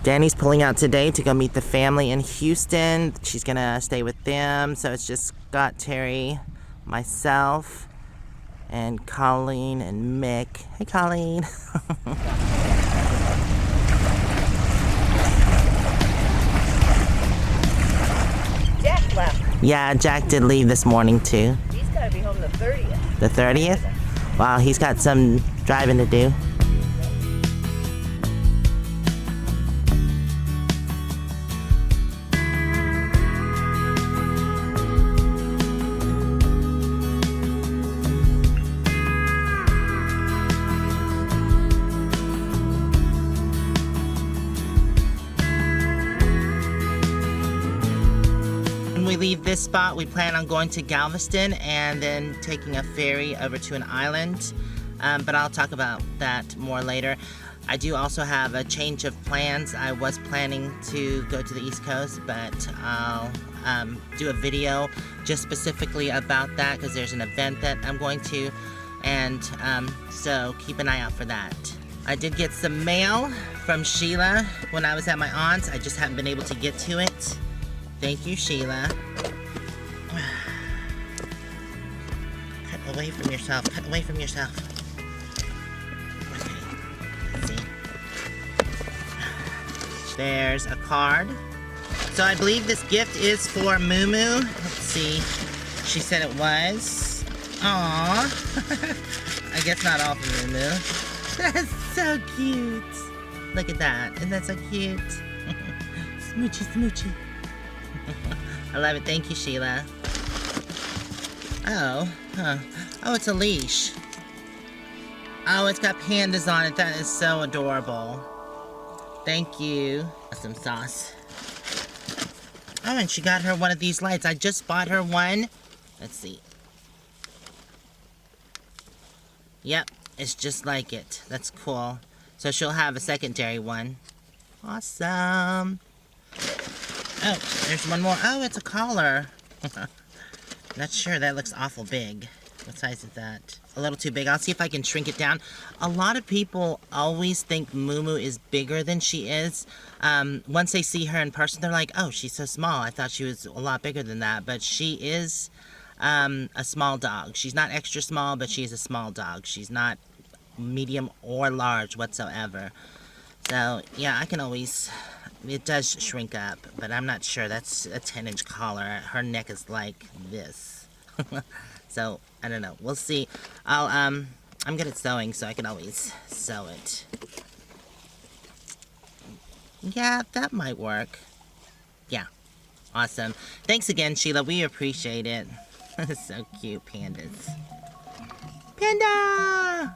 Danny's pulling out today to go meet the family in Houston. She's gonna stay with them. So it's just Scott, Terry, myself, and Colleen and Mick. Hey, Colleen. Jack left. Yeah, Jack did leave this morning too. He's gotta be home the 30th. The 30th? Wow, he's got some driving to do. When we leave this spot, we plan on going to Galveston and then taking a ferry over to an island. But I'll talk about that more later. I do also have a change of plans. I was planning to go to the East Coast, but I'll do a video just specifically about that because there's an event that I'm going to, and so keep an eye out for that. I did get some mail from Sheila when I was at my aunt's. I just haven't been able to get to it. Thank you, Sheila. Cut away from yourself. Cut away from yourself. Okay. Let's see. There's a card. So I believe this gift is for Moo-moo. Let's see. She said it was. Aww. I guess not all for Moo-moo. That's so cute. Look at that. Isn't that so cute? Smoochy, smoochy. I love it. Thank you, Sheila. Oh, huh. Oh, it's a leash. Oh, it's got pandas on it. That is so adorable. Thank you. Some sauce. Oh, and she got her one of these lights. I just bought her one. Let's see. Yep, it's just like it. That's cool. So she'll have a secondary one. Awesome. Oh, there's one more. Oh, it's a collar. Not sure. That looks awful big. What size is that? A little too big. I'll see if I can shrink it down. A lot of people always think Moo-moo is bigger than she is. Once they see her in person, they're like, oh, she's so small. I thought she was a lot bigger than that. But she is a small dog. She's not extra small, but she's a small dog. She's not medium or large whatsoever. So, yeah, I can always... It does shrink up, but I'm not sure. That's a 10-inch collar. Her neck is like this. So, I don't know. We'll see. I'm good at sewing, so I can always sew it. Yeah, that might work. Yeah. Awesome. Thanks again, Sheila. We appreciate it. So cute, pandas. Panda!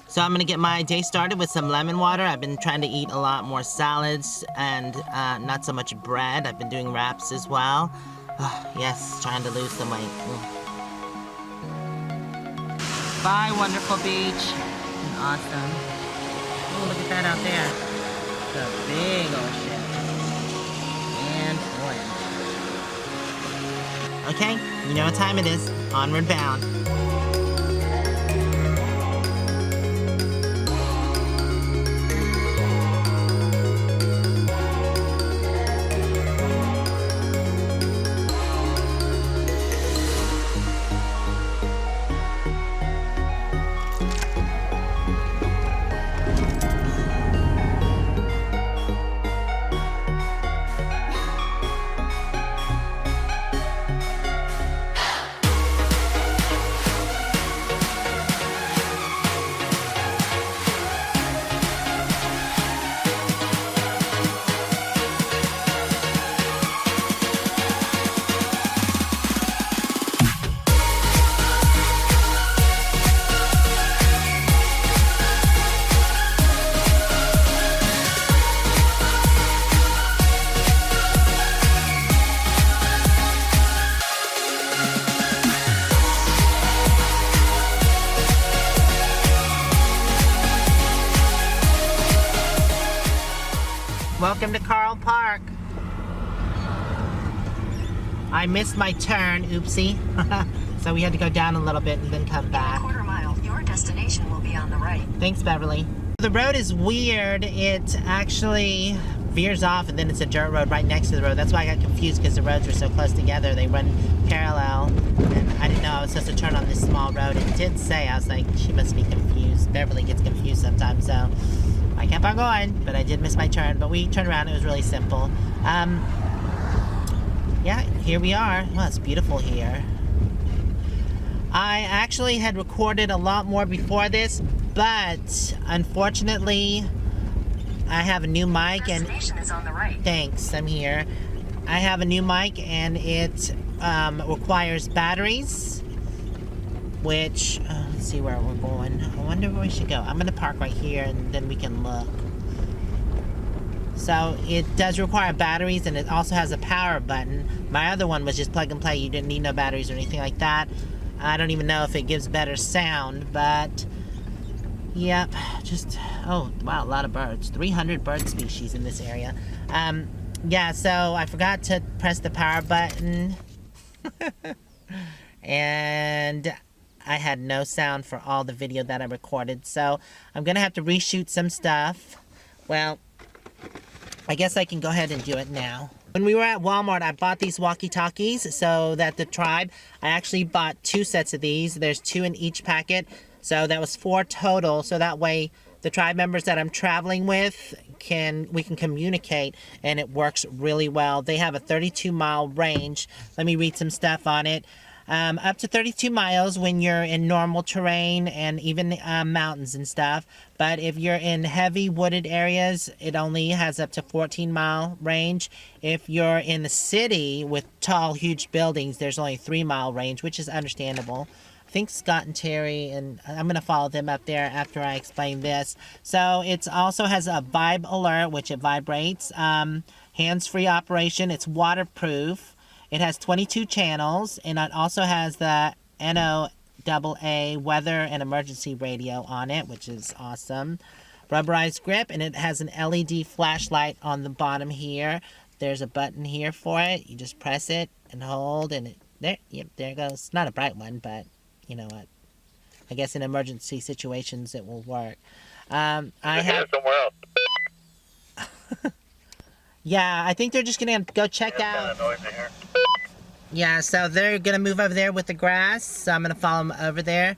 So I'm gonna get my day started with some lemon water. I've been trying to eat a lot more salads and not so much bread. I've been doing wraps as well. Oh, yes, trying to lose some weight. Bye, wonderful beach. Awesome. Oh, look at that out there. The big old ship. And land. Okay, you know what time it is. Onward Bound. Welcome to Carl Park. I missed my turn, oopsie. So we had to go down a little bit and then come back. In a quarter mile, your destination will be on the right. Thanks, Beverly. The road is weird. It actually veers off and then it's a dirt road right next to the road. That's why I got confused because the roads were so close together. They run parallel. And I didn't know I was supposed to turn on this small road. It did say, I was like, she must be confused. Beverly gets confused sometimes, so I kept on going, but I did miss my turn. But we turned around. It was really simple. Yeah, here we are. Well, it's beautiful here. I actually had recorded a lot more before this, but unfortunately, I have a new mic and Destination is on the right. thanks, I'm here. I have a new mic and it requires batteries, which, let's see where we're going. I wonder where we should go. I'm gonna park right here and then we can look. So it does require batteries and it also has a power button. My other one was just plug and play. You didn't need no batteries or anything like that. I don't even know if it gives better sound, but yep, just, oh wow, a lot of birds. 300 bird species in this area. Yeah, so I forgot to press the power button and I had no sound for all the video that I recorded, so I'm gonna have to reshoot some stuff. Well, I guess I can go ahead and do it now. When we were at Walmart, I bought these Walkie Talkies so that the tribe, I actually bought 2 sets of these. There's 2 in each packet, so that was 4 total. So that way the tribe members that I'm traveling with, we can communicate and it works really well. They have a 32-mile range. Let me read some stuff on it. Up to 32 miles when you're in normal terrain and even mountains and stuff. But if you're in heavy wooded areas, it only has up to 14-mile range. If you're in the city with tall, huge buildings, there's only 3-mile range, which is understandable. I think Scott and Terry, and I'm going to follow them up there after I explain this. So it also has a vibe alert, which it vibrates. Hands-free operation. It's waterproof. It has 22 channels, and it also has the NOAA weather and emergency radio on it, which is awesome. Rubberized grip, and it has an LED flashlight on the bottom here. There's a button here for it. You just press it and hold, and it, there it goes. It's not a bright one, but you know what? I guess in emergency situations it will work. I have somewhere else. Yeah, I think they're just gonna go check out. Yeah, so they're gonna move over there with the grass, so I'm gonna follow them over there.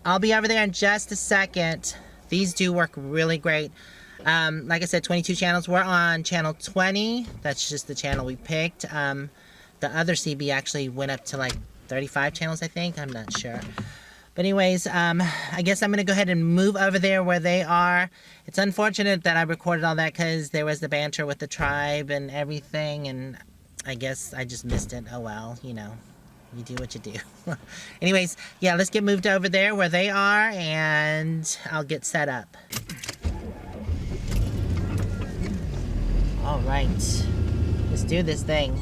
I'll be over there in just a second. These do work really great. Like I said, 22 channels. We're on channel 20. That's just the channel we picked. The other CB actually went up to like 35 channels, I think. I'm not sure. But anyways, I guess I'm going to go ahead and move over there where they are. It's unfortunate that I recorded all that because there was the banter with the tribe and everything, and I guess I just missed it. Oh well, you know, you do what you do. Anyways, yeah, let's get moved over there where they are, and I'll get set up. Alright, let's do this thing.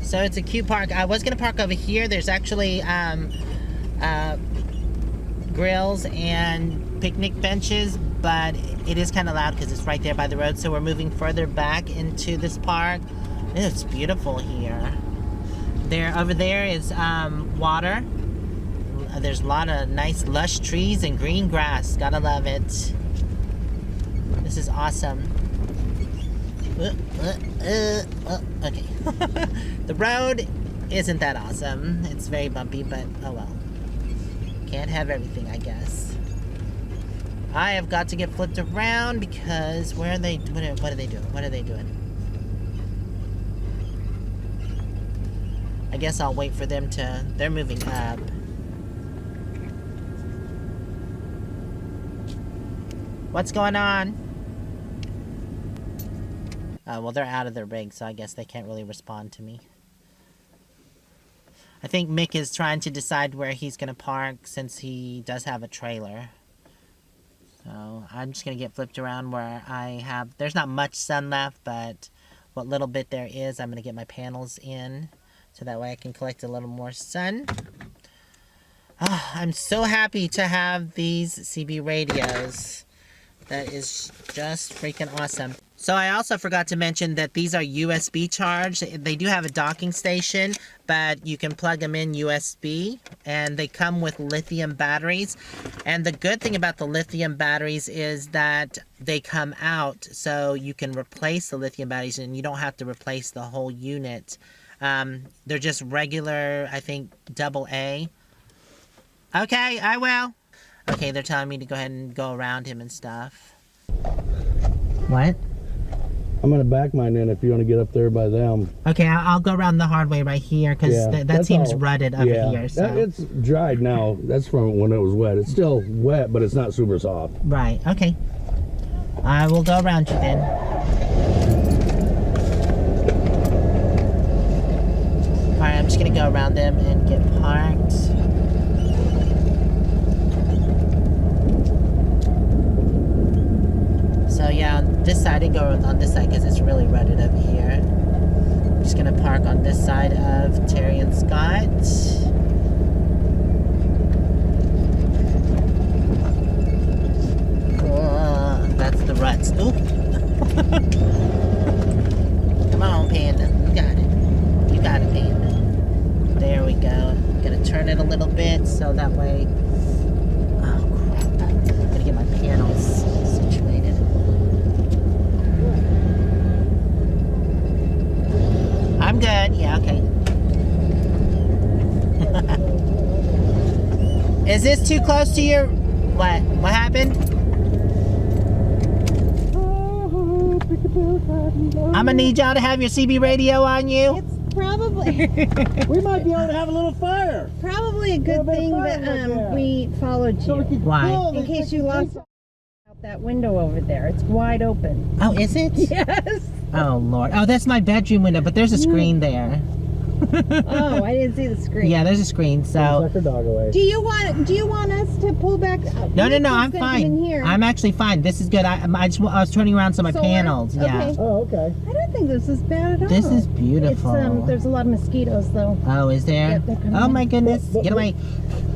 So it's a cute park. I was going to park over here. There's actually grills and picnic benches, but it is kind of loud because it's right there by the road, so we're moving further back into this park. It's beautiful here. Over there is water. There's a lot of nice lush trees and green grass. Gotta love it. This is awesome. Okay. The road isn't that awesome. It's very bumpy, but oh well. Can't have everything, I guess. I have got to get flipped around because where are they? What are they doing? What are they doing? I guess I'll wait for them to... They're moving up. What's going on? Well, they're out of their rig, so I guess they can't really respond to me. I think Mick is trying to decide where he's going to park since he does have a trailer. So I'm just going to get flipped around where I have... There's not much sun left, but what little bit there is, I'm going to get my panels in. So that way I can collect a little more sun. Oh, I'm so happy to have these CB radios. That is just freaking awesome. So I also forgot to mention that these are USB charged. They do have a docking station, but you can plug them in USB, and they come with lithium batteries. And the good thing about the lithium batteries is that they come out, so you can replace the lithium batteries, and you don't have to replace the whole unit. They're just regular, I think, AA. Okay, I will. Okay, they're telling me to go ahead and go around him and stuff. What? I'm gonna back mine in if you want to get up there by them. Okay, I'll go around the hard way right here because that seems rutted over here. So. It's dried now. That's from when it was wet. It's still wet, but it's not super soft. Right, okay. I will go around you then. Alright, I'm just gonna go around them and get parked. So yeah, on this side, I didn't go on this side because it's really rutted over here. I'm just gonna park on this side of Terry and Scott. That's the ruts. Ooh. Come on, Panda. You got it. You got it, Panda. There we go. I'm gonna turn it a little bit so that way. Oh crap. I'm gonna get my panels situated. I'm good. Yeah, okay. Is this too close to your... What? What happened? I'm gonna need y'all to have your CB radio on you. It's probably We might be able to have a little fire. probably a good thing that we followed you. Why? In case you lost out that window over there. It's wide open. Oh, is it? Yes. Oh, Lord. Oh, that's my bedroom window, but there's a screen there. Oh, I didn't see the screen. Yeah, there's a screen, so... Suck her dog away. Do you want us to pull back? No, I'm fine. I'm actually fine. This is good. I was turning around so my panels. Yeah. Okay. Oh, okay. I don't think this is bad at all. This is beautiful. It's there's a lot of mosquitoes though. Oh, is there? Yep, they're coming Oh in. my goodness. Get away.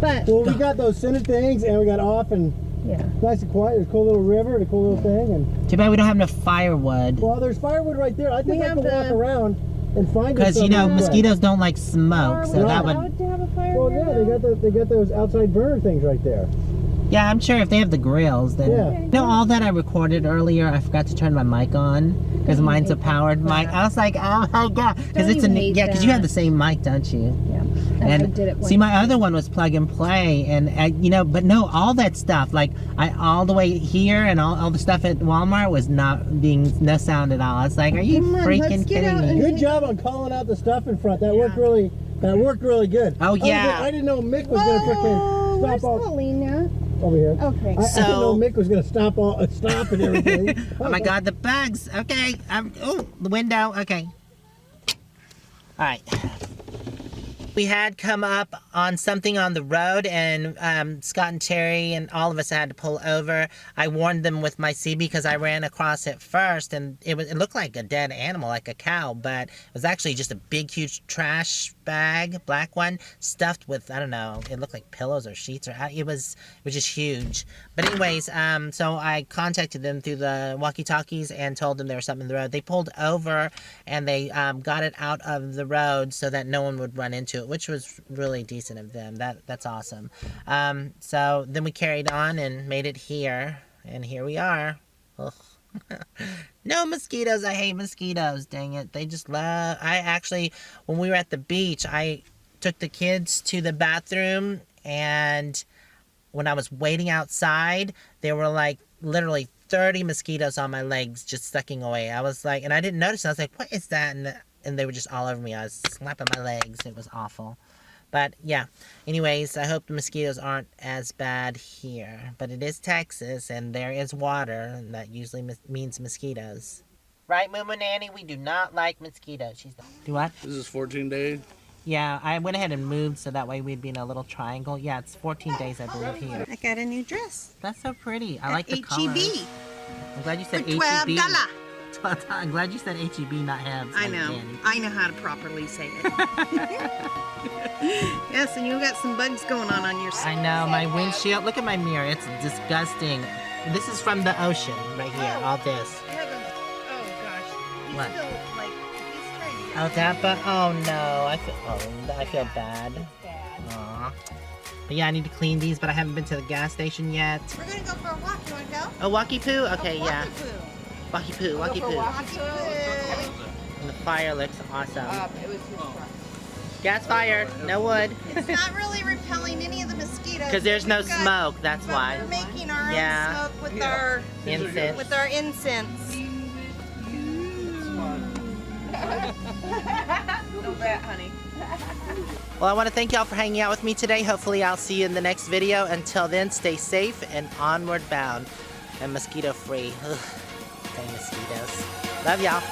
But Well, we got those scented things, and we got off, and yeah. nice and quiet. There's a cool little river and a cool little thing, and Too bad we don't have enough firewood. well, there's firewood right there. I think We I have can walk the- around and find it. Because, you know, mosquitoes don't like smoke, Are so we that would... allowed to have a fire? Well, yeah, they got those outside burner things right there. Yeah, I'm sure if they have the grills, then... Yeah. You know, all that I recorded earlier, I forgot to turn my mic on, because mine's a powered mic. I was like, oh my god. Because Don't it's a... you hate Yeah, because you that? have the same mic, don't you? Yeah. And I did it see, my other one was plug and play, and you know, but no, all that stuff, like all the way here and all the stuff at Walmart was not being no sound at all. I was like, are you Come on, freaking let's get out kidding me? Good job on calling out the stuff in front. That worked really good. Oh, yeah. I didn't know Mick was gonna freaking Where's stop all Paulina? over here. Okay. I didn't know So- Mick was gonna stop and everything. Oh my god, the bugs. Okay, oh, the window. Okay. All right. We had come up on something on the road, and Scott and Terry and all of us had to pull over. I warned them with my CB because I ran across it first, and it looked like a dead animal, like a cow, but it was actually just a big, huge trash bag, black one, stuffed with, I don't know, it looked like pillows or sheets, or it was just huge. But anyways, so I contacted them through the Walkie Talkies and told them there was something in the road. They pulled over and they got it out of the road so that no one would run into it, which was really decent of them. That's awesome. So then we carried on and made it here, and here we are. Ugh. No mosquitoes. I hate mosquitoes. Dang it. They just love... I actually, when we were at the beach, I took the kids to the bathroom, and when I was waiting outside, there were like literally 30 mosquitoes on my legs just sucking away. I was like, and I didn't notice. I was like, what is that? And they were just all over me. I was slapping my legs. It was awful. But yeah, anyways, I hope the mosquitoes aren't as bad here. But it is Texas, and there is water, and that usually means mosquitoes. Right, Moo-moo Nanny? We do not like mosquitoes. Do what? This is 14 days. Yeah, I went ahead and moved so that way we'd be in a little triangle. Yeah, it's 14 days, I believe, here. I got a new dress. That's so pretty. I like the color. HEB. I'm glad you said For HEB. $12. I'm glad you said HEB, not Habs. I like know. Danny. I know how to properly say it. Yes, and you got some bugs going on your I know, my windshield. Look at my mirror. It's disgusting. This is from the ocean right here, all this. What? still, like, he's trying to Oh, that but oh no, I feel bad. Aw. But yeah, I need to clean these, but I haven't been to the gas station yet. We're gonna go for a walk. You wanna go? Oh, walkie poo? Okay, yeah. Walkie poo. Walkie poo. Walkie poo. And the fire looks awesome. It was his truck. Gas fired, no wood. It's not really repelling any of the mosquitoes. Because there's no We've got- smoke, that's but why. We're making our Yeah. own smoke with our Incense. incense. No bet, honey. Well, I want to thank y'all for hanging out with me today. Hopefully I'll see you in the next video. Until then, stay safe and onward bound. And mosquito free. Ugh, dang mosquitoes. Love y'all.